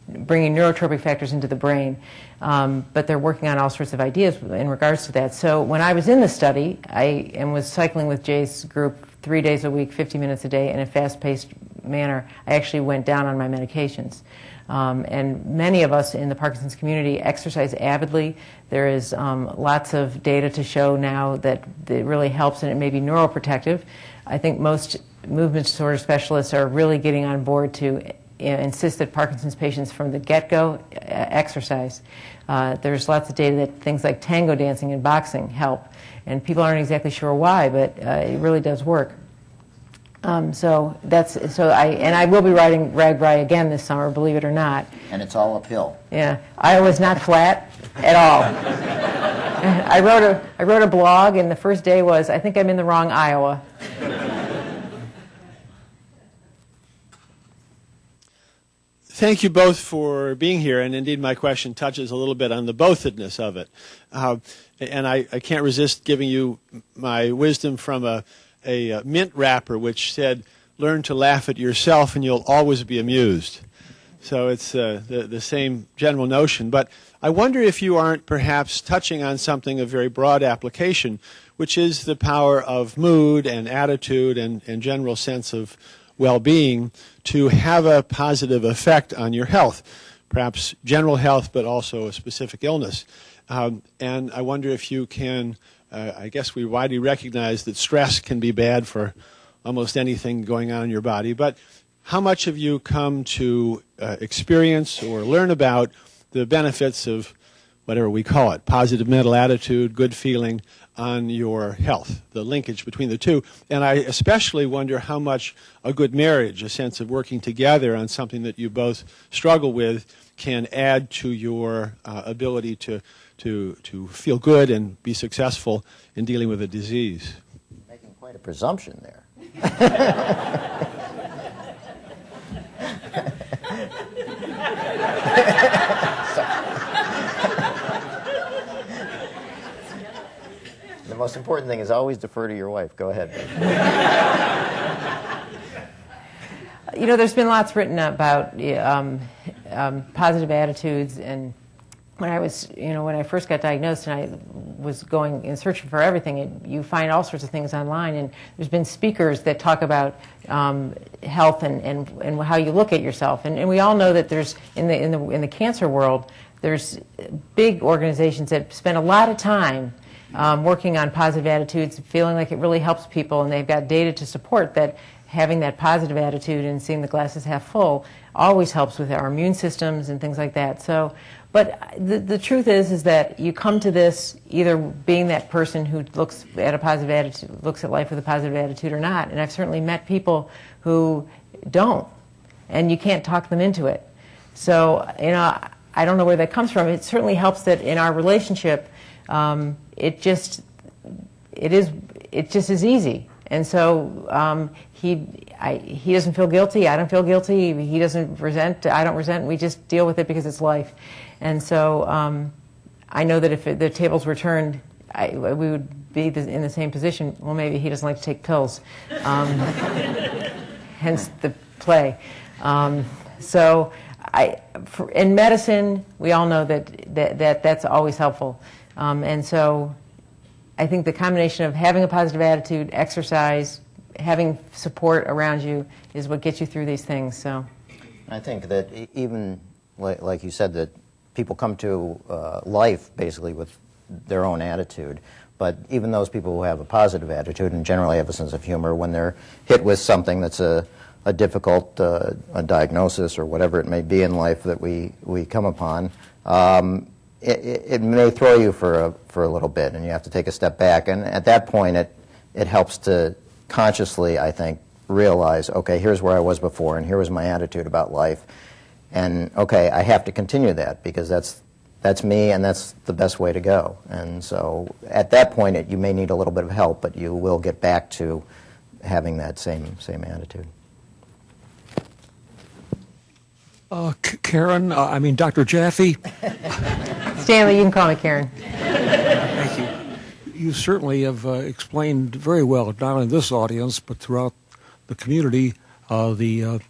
bringing neurotropic factors into the brain, but they're working on all sorts of ideas in regards to that. So when I was in the study, I was cycling with Jay's group 3 days a week, 50 minutes a day, in a fast-paced manner. I actually went down on my medications. And many of us in the Parkinson's community exercise avidly. There is lots of data to show now that it really helps, and it may be neuroprotective. I think most movement disorder specialists are really getting on board to insist that Parkinson's patients from the get-go exercise. There's lots of data that things like tango dancing and boxing help, and people aren't exactly sure why, but it really does work. I will be riding RAGBRAI again this summer, believe it or not. And it's all uphill. Yeah, Iowa's not flat at all. I wrote a blog, and the first day was, I think I'm in the wrong Iowa. Thank you both for being here, and indeed my question touches a little bit on the bothedness of it. And I can't resist giving you my wisdom from a mint wrapper which said, learn to laugh at yourself and you'll always be amused. So it's the same general notion. But I wonder if you aren't perhaps touching on something of very broad application, which is the power of mood and attitude and general sense of well-being to have a positive effect on your health, perhaps general health, but also a specific illness. And I wonder if you can, I guess we widely recognize that stress can be bad for almost anything going on in your body, but how much have you come to experience or learn about the benefits of whatever we call it, positive mental attitude, good feeling on your health, the linkage between the two? And I especially wonder how much a good marriage, a sense of working together on something that you both struggle with, can add to your ability to to feel good and be successful in dealing with a disease. Making quite a presumption there. The most important thing is always defer to your wife. Go ahead. You know, there's been lots written about positive attitudes, and when I first got diagnosed and I was going in search for everything, you find all sorts of things online, and there's been speakers that talk about health and how you look at yourself, and we all know that there's in the cancer world, there's big organizations that spend a lot of time working on positive attitudes, feeling like it really helps people, and they've got data to support that having that positive attitude and seeing the glasses half full always helps with our immune systems and things like that. So, but the truth is that you come to this either being that person who looks at a positive attitude, looks at life with a positive attitude or not. And I've certainly met people who don't, and you can't talk them into it. So, you know, I don't know where that comes from. It certainly helps that in our relationship, it just is easy. And so he doesn't feel guilty, I don't feel guilty, he doesn't resent, I don't resent, we just deal with it because it's life. And so I know that if the tables were turned, we would be in the same position. Well, maybe he doesn't like to take pills, hence the play. So in medicine, we all know that's always helpful. And so I think the combination of having a positive attitude, exercise, having support around you is what gets you through these things. So, I think that even like you said, that people come to life basically with their own attitude. But even those people who have a positive attitude and generally have a sense of humor, when they're hit with something that's a difficult a diagnosis or whatever it may be in life that we come upon, it may throw you for a little bit, and you have to take a step back. And at that point, it helps to consciously, I think, realize, okay, here's where I was before, and here was my attitude about life, and okay, I have to continue that because that's me, and that's the best way to go. And so, at that point, you may need a little bit of help, but you will get back to having that same attitude. Karen, Dr. Jaffe. Stanley, you can call me Karen. Thank you. You certainly have explained very well, not only this audience, but throughout the community, the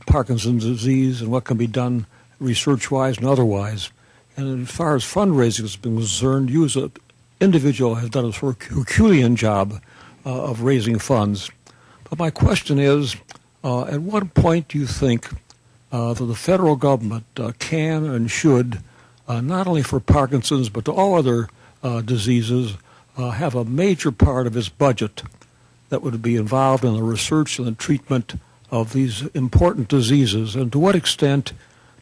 Parkinson's disease and what can be done research-wise and otherwise. And as far as fundraising has been concerned, you as an individual have done a sort of Herculean job of raising funds. But my question is, at what point do you think that the federal government can and should, not only for Parkinson's but to all other diseases, have a major part of its budget that would be involved in the research and the treatment of these important diseases? And to what extent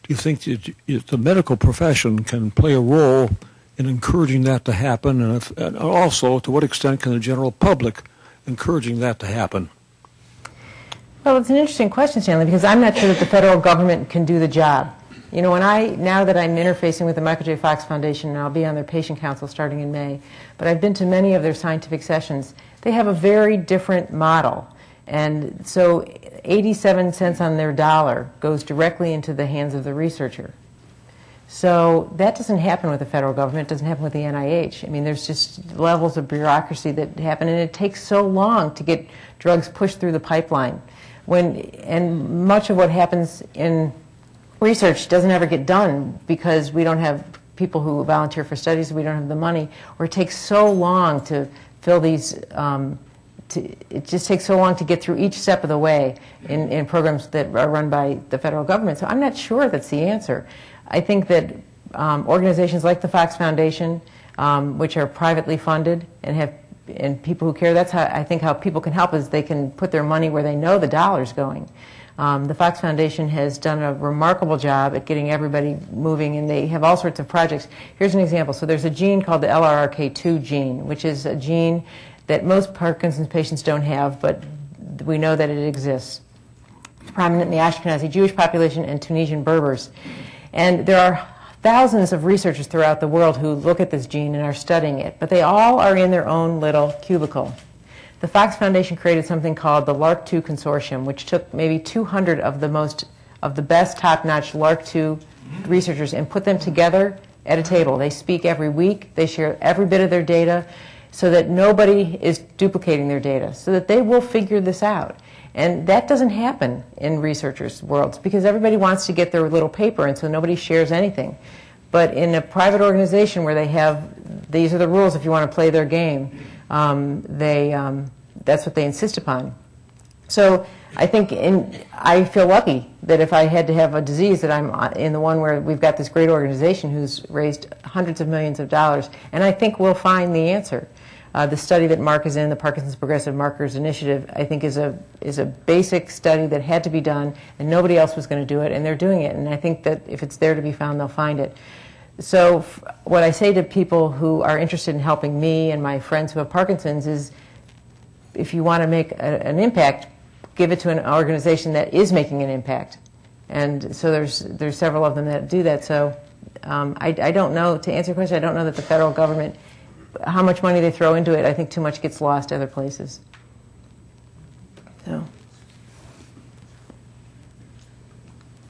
do you think that the medical profession can play a role in encouraging that to happen? And also, to what extent can the general public encouraging that to happen? Well, it's an interesting question, Stanley, because I'm not sure that the federal government can do the job. You know, now that I'm interfacing with the Michael J. Fox Foundation, and I'll be on their patient council starting in May, but I've been to many of their scientific sessions, they have a very different model. And so 87 cents on their dollar goes directly into the hands of the researcher. So that doesn't happen with the federal government. It doesn't happen with the NIH. I mean, there's just levels of bureaucracy that happen, and it takes so long to get drugs pushed through the pipeline. And much of what happens in research doesn't ever get done because we don't have people who volunteer for studies, we don't have the money, or it takes so long to fill these, it just takes so long to get through each step of the way in programs that are run by the federal government. So I'm not sure that's the answer. I think that organizations like the Fox Foundation, which are privately funded and people who care, that's how I think how people can help is they can put their money where they know the dollar's going. The Fox Foundation has done a remarkable job at getting everybody moving, and they have all sorts of projects. Here's an example. So there's a gene called the LRRK2 gene, which is a gene that most Parkinson's patients don't have, but we know that it exists. It's prominent in the Ashkenazi Jewish population and Tunisian Berbers. And there are thousands of researchers throughout the world who look at this gene and are studying it, but they all are in their own little cubicle. The Fox Foundation created something called the LARC2 Consortium, which took maybe 200 of the best top-notch LARC2 researchers and put them together at a table. They speak every week. They share every bit of their data so that nobody is duplicating their data, so that they will figure this out. And that doesn't happen in researchers' worlds because everybody wants to get their little paper, and so nobody shares anything. But in a private organization where they have, these are the rules if you want to play their game, that's what they insist upon. So I think I feel lucky that if I had to have a disease that I'm in the one where we've got this great organization who's raised hundreds of millions of dollars, and I think we'll find the answer. The study that Marc is in, the Parkinson's Progressive Markers Initiative, I think is a basic study that had to be done, and nobody else was going to do it, and they're doing it. And I think that if it's there to be found, they'll find it. So what I say to people who are interested in helping me and my friends who have Parkinson's is, if you want to make an impact, give it to an organization that is making an impact. And so there's several of them that do that. So I don't know, to answer your question, I don't know that the federal government, how much money they throw into it. I think too much gets lost other places. So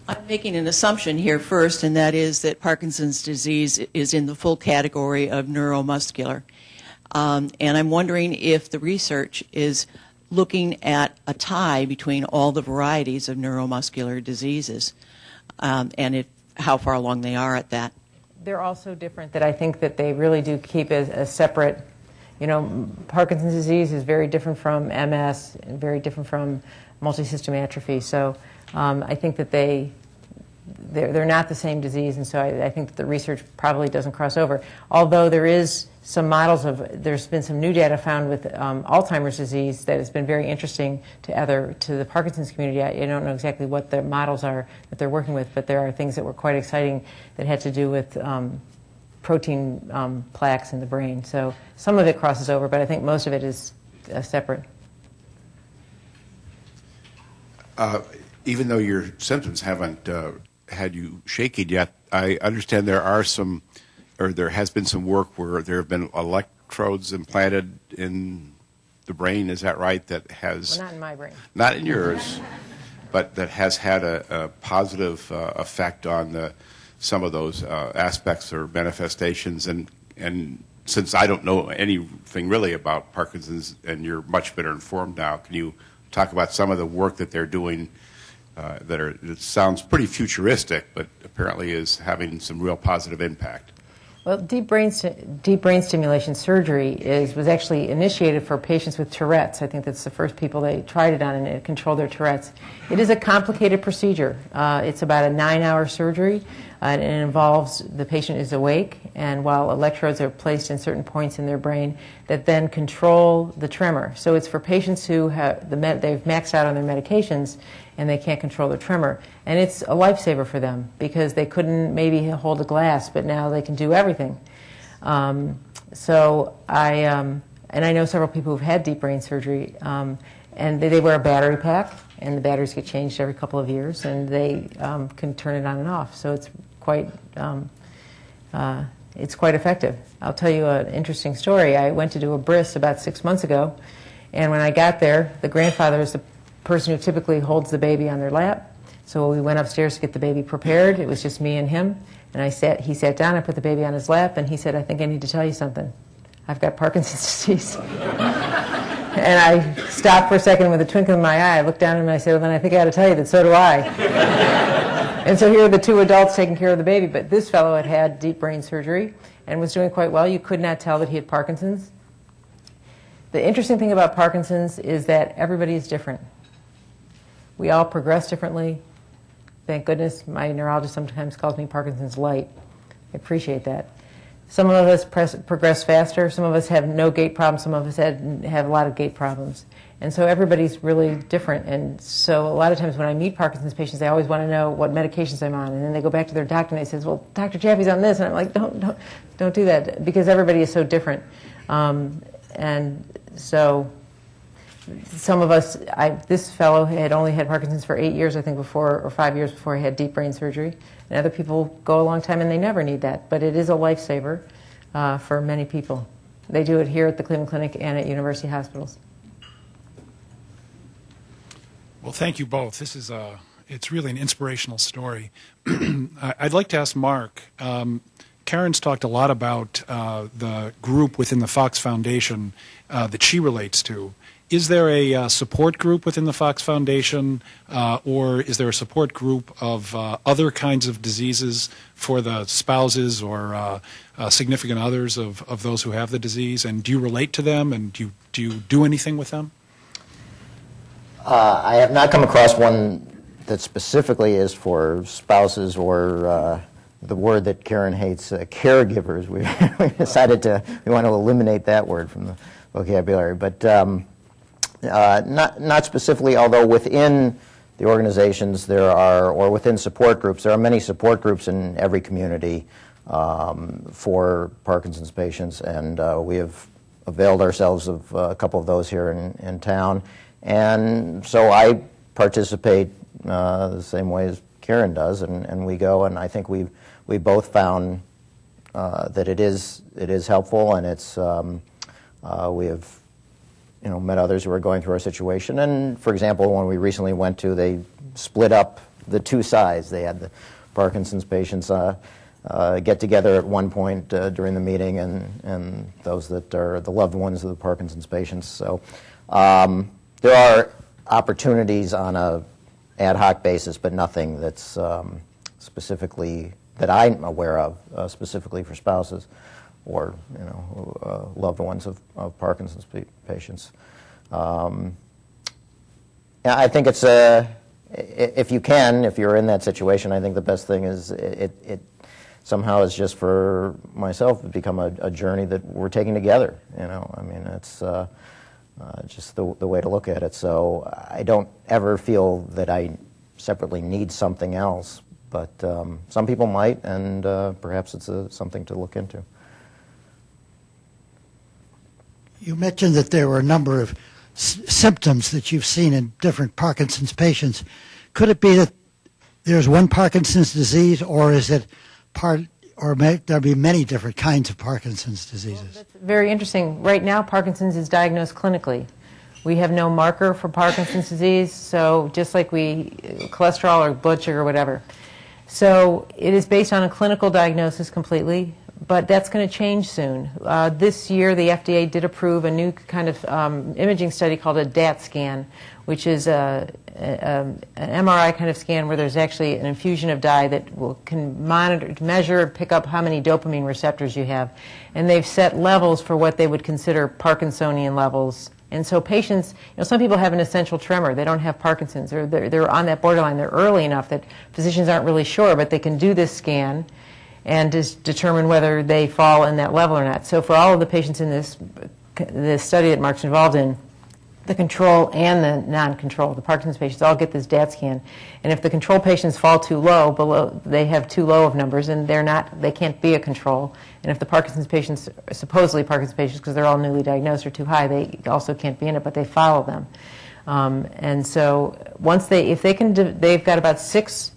I'm making an assumption here first, and that is that Parkinson's disease is in the full category of neuromuscular. And I'm wondering if the research is looking at a tie between all the varieties of neuromuscular diseases, and how far along they are at that. They're all so different that I think that they really do keep a separate, Parkinson's disease is very different from MS, and very different from multisystem atrophy. So I think that they're not the same disease, and so I think that the research probably doesn't cross over. Although there is some there's been some new data found with Alzheimer's disease that has been very interesting to the Parkinson's community. I don't know exactly what the models are that they're working with, but there are things that were quite exciting that had to do with protein plaques in the brain. So some of it crosses over, but I think most of it is separate. Even though your symptoms haven't had you shaky yet, I understand there has been some work where there have been electrodes implanted in the brain. Is that right? That has not in my brain, not in yours, but that has had a positive effect on some of those aspects or manifestations. And since I don't know anything really about Parkinson's, and you're much better informed now, can you talk about some of the work that they're doing? It sounds pretty futuristic, but apparently is having some real positive impact. Well, deep brain stimulation surgery was actually initiated for patients with Tourette's. I think that's the first people they tried it on, and it controlled their Tourette's. It is a complicated procedure. It's about a 9-hour surgery, and it involves the patient is awake, and while electrodes are placed in certain points in their brain that then control the tremor. So it's for patients who they've maxed out on their medications, and they can't control their tremor. And it's a lifesaver for them because they couldn't maybe hold a glass, but now they can do everything. And I know several people who've had deep brain surgery, and they wear a battery pack, and the batteries get changed every couple of years, and they can turn it on and off. So it's quite effective. I'll tell you an interesting story. I went to do a bris about 6 months ago, and when I got there, the grandfather is the person who typically holds the baby on their lap. So we went upstairs to get the baby prepared. It was just me and him. And he sat down, I put the baby on his lap, and he said, "I think I need to tell you something. I've got Parkinson's disease." And I stopped for a second with a twinkle in my eye. I looked down at him and I said, "Well, then I think I ought to tell you that so do I." And so here are the two adults taking care of the baby. But this fellow had had deep brain surgery and was doing quite well. You could not tell that he had Parkinson's. The interesting thing about Parkinson's is that everybody is different. We all progress differently. Thank goodness. My neurologist sometimes calls me Parkinson's light. I appreciate that. Some of us progress faster. Some of us have no gait problems. Some of us have a lot of gait problems. And so everybody's really different. And so a lot of times when I meet Parkinson's patients, they always want to know what medications I'm on. And then they go back to their doctor and they say, "Well, Dr. Jaffe's on this." And I'm like, don't do that, because everybody is so different. And so some of us, this fellow had only had Parkinson's for 8 years, I think, before, or 5 years before he had deep brain surgery. And other people go a long time and they never need that. But it is a lifesaver for many people. They do it here at the Cleveland Clinic and at university hospitals. Well, thank you both. This is it's really an inspirational story. I'd like to ask Marc. Karen's talked a lot about the group within the Fox Foundation that she relates to. Is there a support group within the Fox Foundation, or is there a support group of other kinds of diseases for the spouses or significant others of those who have the disease? And do you relate to them, and do you do anything with them? I have not come across one that specifically is for spouses or the word that Karen hates, caregivers. We decided we want to eliminate that word from the vocabulary. But not specifically, although within the organizations there are, or within support groups, there are many support groups in every community for Parkinson's patients, and we have availed ourselves of a couple of those here in town. And so I participate the same way as Karen does, and we go, and I think we both found that it is helpful, and it's we have met others who are going through our situation. And for example, when we recently went to, they split up the two sides. They had the Parkinson's patients get together at one point during the meeting, and those that are the loved ones of the Parkinson's patients. So there are opportunities on a ad hoc basis, but nothing that's specifically that I'm aware of specifically for spouses or loved ones of Parkinson's patients. Yeah, I think it's if you're in that situation, I think the best thing is it somehow is just for myself become a journey that we're taking together. I mean, it's just the way to look at it. So I don't ever feel that I separately need something else, but some people might, and perhaps it's something to look into. You mentioned that there were a number of symptoms that you've seen in different Parkinson's patients. Could it be that there's one Parkinson's disease, or is it or may there be many different kinds of Parkinson's diseases? Well, that's very interesting. Right now, Parkinson's is diagnosed clinically. We have no marker for Parkinson's disease, so just like cholesterol or blood sugar or whatever. So it is based on a clinical diagnosis completely, but that's going to change soon. This year, the FDA did approve a new kind of imaging study called a DAT scan, which is an MRI kind of scan where there's actually an infusion of dye that can measure, pick up how many dopamine receptors you have. And they've set levels for what they would consider Parkinsonian levels. And so patients, some people have an essential tremor. They don't have Parkinson's, or they're on that borderline. They're early enough that physicians aren't really sure, but they can do this scan and just determine whether they fall in that level or not. So for all of the patients in this study that Marc's involved in, the control and the non-control, the Parkinson's patients all get this DAT scan. And if the control patients fall too low, they have too low of numbers, and they can't be a control. And if the Parkinson's patients, supposedly Parkinson's patients, because they're all newly diagnosed, are too high, they also can't be in it, but they follow them. And so once they've got about 6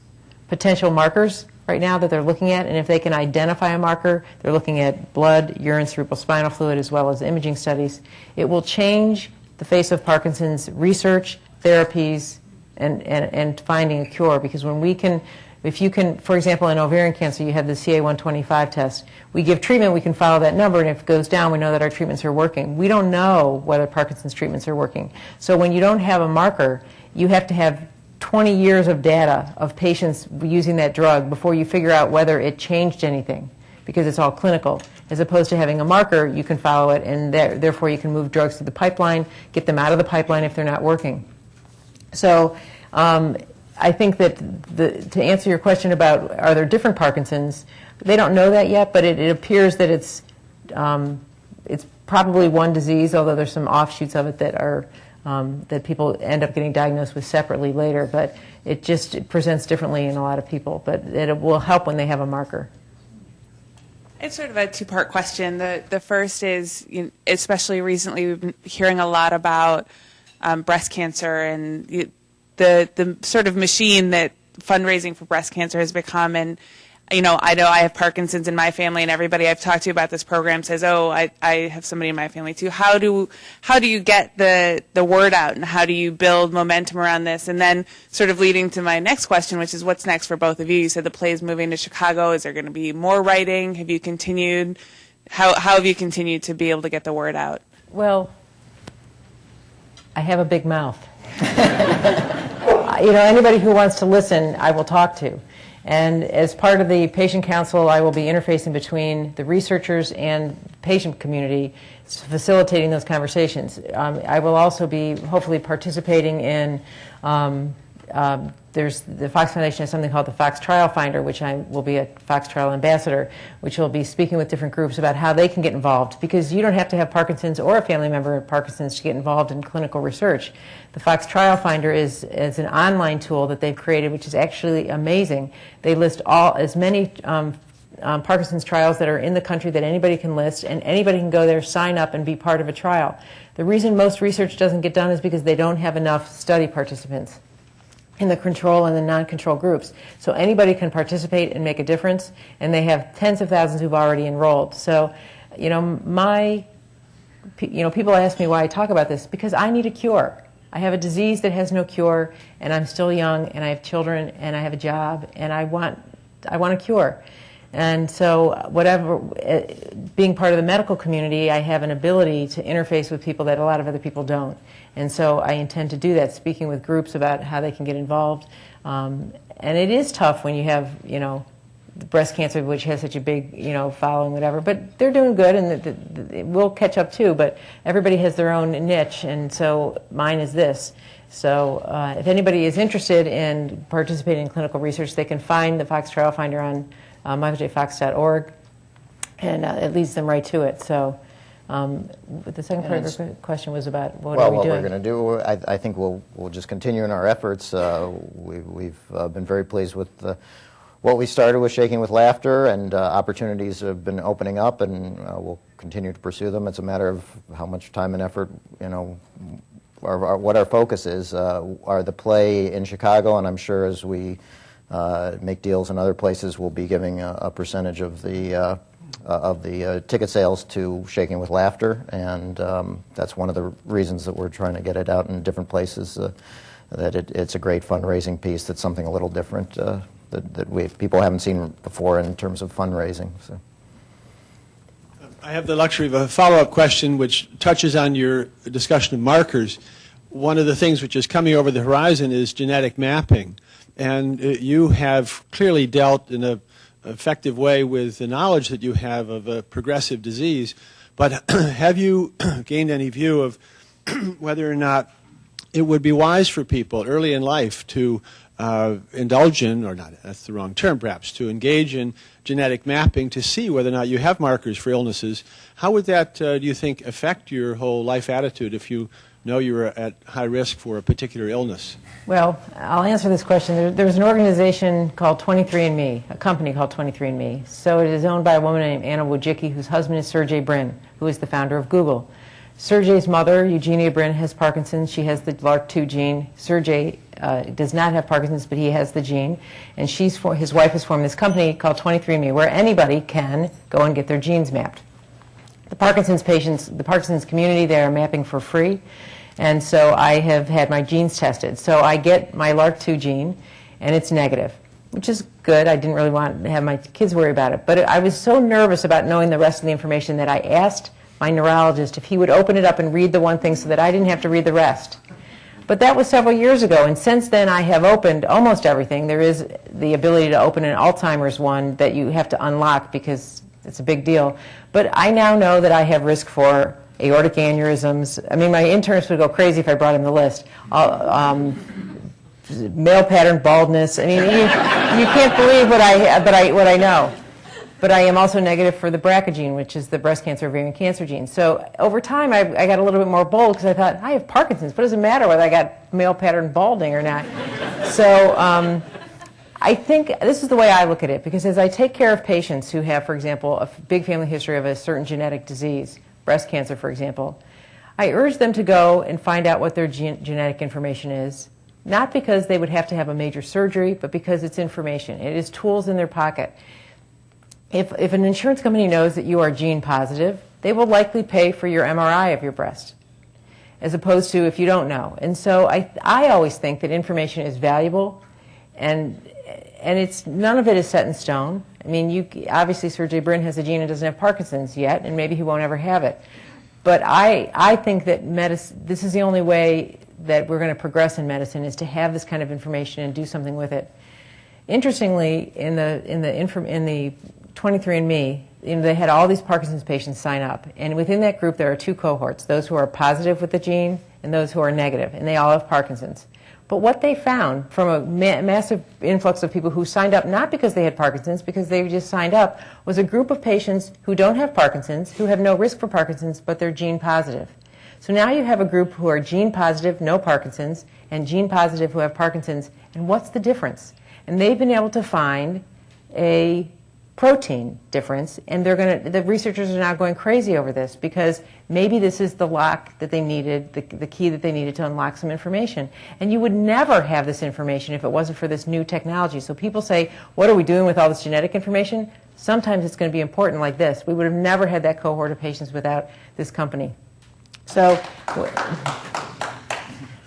potential markers right now that they're looking at, and if they can identify a marker, they're looking at blood, urine, cerebrospinal fluid, as well as imaging studies. It will change the face of Parkinson's research, therapies, and finding a cure. Because if you can, for example, in ovarian cancer, you have the CA-125 test. We give treatment, we can follow that number, and if it goes down, we know that our treatments are working. We don't know whether Parkinson's treatments are working. So when you don't have a marker, you have to have 20 years of data of patients using that drug before you figure out whether it changed anything, because it's all clinical. As opposed to having a marker, you can follow it, and therefore you can move drugs through the pipeline, get them out of the pipeline if they're not working. So I think that to answer your question about are there different Parkinson's, they don't know that yet, but it appears that it's probably one disease, although there's some offshoots of it that are that people end up getting diagnosed with separately later. But it presents differently in a lot of people. But it will help when they have a marker. It's sort of a two-part question. The first is, especially recently, we've been hearing a lot about breast cancer and the sort of machine that fundraising for breast cancer has become. And I know I have Parkinson's in my family, and everybody I've talked to about this program says, "Oh, I have somebody in my family too." How do you get the word out, and how do you build momentum around this? And then, sort of leading to my next question, which is, what's next for both of you? You said the play's moving to Chicago. Is there going to be more writing? Have you continued? How have you continued to be able to get the word out? Well, I have a big mouth. Anybody who wants to listen, I will talk to. And as part of the patient council, I will be interfacing between the researchers and patient community, facilitating those conversations. I will also be hopefully participating in, there's the Fox Foundation has something called the Fox Trial Finder, which I will be a Fox Trial Ambassador, which will be speaking with different groups about how they can get involved, because you don't have to have Parkinson's or a family member of Parkinson's to get involved in clinical research. The Fox Trial Finder is an online tool that they've created, which is actually amazing. They list as many Parkinson's trials that are in the country that anybody can list, and anybody can go there, sign up, and be part of a trial. The reason most research doesn't get done is because they don't have enough study participants in the control and the non-control groups. So anybody can participate and make a difference, and they have tens of thousands who've already enrolled. So, people ask me why I talk about this, because I need a cure. I have a disease that has no cure, and I'm still young, and I have children, and I have a job, and I want a cure. And so being part of the medical community, I have an ability to interface with people that a lot of other people don't. And so I intend to do that, speaking with groups about how they can get involved. And it is tough when you have, breast cancer, which has such a big, following, whatever. But they're doing good, and we'll catch up too. But everybody has their own niche, and so mine is this. So if anybody is interested in participating in clinical research, they can find the Fox Trial Finder on michaeljfox.org, and it leads them right to it. So the second part of the question was about what are we doing? What we're going to do, I think we'll just continue in our efforts. We've been very pleased with what we started with Shaking with Laughter, and opportunities have been opening up, and we'll continue to pursue them. It's a matter of how much time and effort, what our focus is. Are the play in Chicago, and I'm sure as we make deals in other places, we'll be giving a percentage of the ticket sales to Shaking with Laughter, and that's one of the reasons that we're trying to get it out in different places, that it's a great fundraising piece. That's something a little different that people haven't seen before in terms of fundraising. So. I have the luxury of a follow-up question which touches on your discussion of markers. One of the things which is coming over the horizon is genetic mapping. And you have clearly dealt in an effective way with the knowledge that you have of a progressive disease. But have you gained any view of whether or not it would be wise for people early in life to indulge in, or not, that's the wrong term perhaps, to engage in genetic mapping to see whether or not you have markers for illnesses? How would that, do you think, affect your whole life attitude if you know you're at high risk for a particular illness? Well, I'll answer this question. There's an organization called 23andMe, a company called 23andMe. So it is owned by a woman named Anna Wojcicki, whose husband is Sergey Brin, who is the founder of Google. Sergey's mother, Eugenia Brin, has Parkinson's. She has the LRRK2 gene. Sergey does not have Parkinson's, but he has the gene. And his wife has formed this company called 23andMe, where anybody can go and get their genes mapped. The Parkinson's patients, the Parkinson's community, they are mapping for free. And so I have had my genes tested. So I get my LRRK2 gene, and it's negative, which is good. I didn't really want to have my kids worry about it. But I was so nervous about knowing the rest of the information that I asked my neurologist if he would open it up and read the one thing so that I didn't have to read the rest. But that was several years ago, and since then I have opened almost everything. There is the ability to open an Alzheimer's one that you have to unlock because it's a big deal. But I now know that I have risk for aortic aneurysms. I mean, my internist would go crazy if I brought him the list. Male pattern baldness. I mean, you can't believe what I know. But I am also negative for the BRCA gene, which is the breast cancer, ovarian cancer gene. So over time, I got a little bit more bold because I thought, I have Parkinson's. What does it matter whether I got male pattern balding or not? So I think this is the way I look at it, because as I take care of patients who have, for example, a big family history of a certain genetic disease, breast cancer, for example, I urge them to go and find out what their genetic information is, not because they would have to have a major surgery, but because it's information. It is tools in their pocket. If an insurance company knows that you are gene positive, they will likely pay for your MRI of your breast, as opposed to if you don't know. And so I always think that information is valuable, and none of it is set in stone. I mean, obviously Sergey Brin has a gene and doesn't have Parkinson's yet, and maybe he won't ever have it. But I think that this is the only way that we're going to progress in medicine, is to have this kind of information and do something with it. Interestingly, in the 23andMe, they had all these Parkinson's patients sign up, and within that group there are two cohorts: those who are positive with the gene and those who are negative, and they all have Parkinson's. But what they found from a massive influx of people who signed up not because they had Parkinson's, because they just signed up, was a group of patients who don't have Parkinson's, who have no risk for Parkinson's, but they're gene positive. So now you have a group who are gene positive, no Parkinson's, and gene positive who have Parkinson's, and what's the difference? And they've been able to find a protein difference, and the researchers are now going crazy over this, because maybe this is the lock that they needed, the key that they needed to unlock some information. And you would never have this information if it wasn't for this new technology. So people say, what are we doing with all this genetic information? Sometimes it's going to be important like this. We would have never had that cohort of patients without this company. So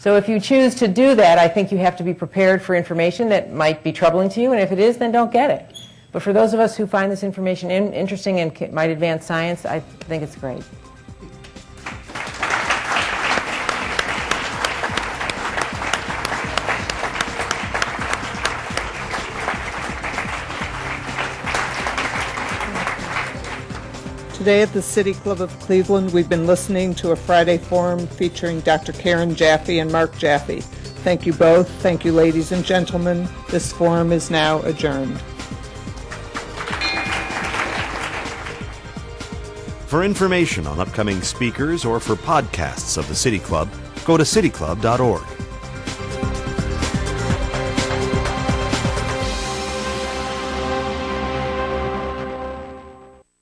if you choose to do that, I think you have to be prepared for information that might be troubling to you, and if it is, then don't get it. But for those of us who find this information interesting and might advance science, I think it's great. Today at the City Club of Cleveland, we've been listening to a Friday forum featuring Dr. Karen Jaffe and Marc Jaffe. Thank you both. Thank you, ladies and gentlemen. This forum is now adjourned. For information on upcoming speakers or for podcasts of the City Club, go to cityclub.org.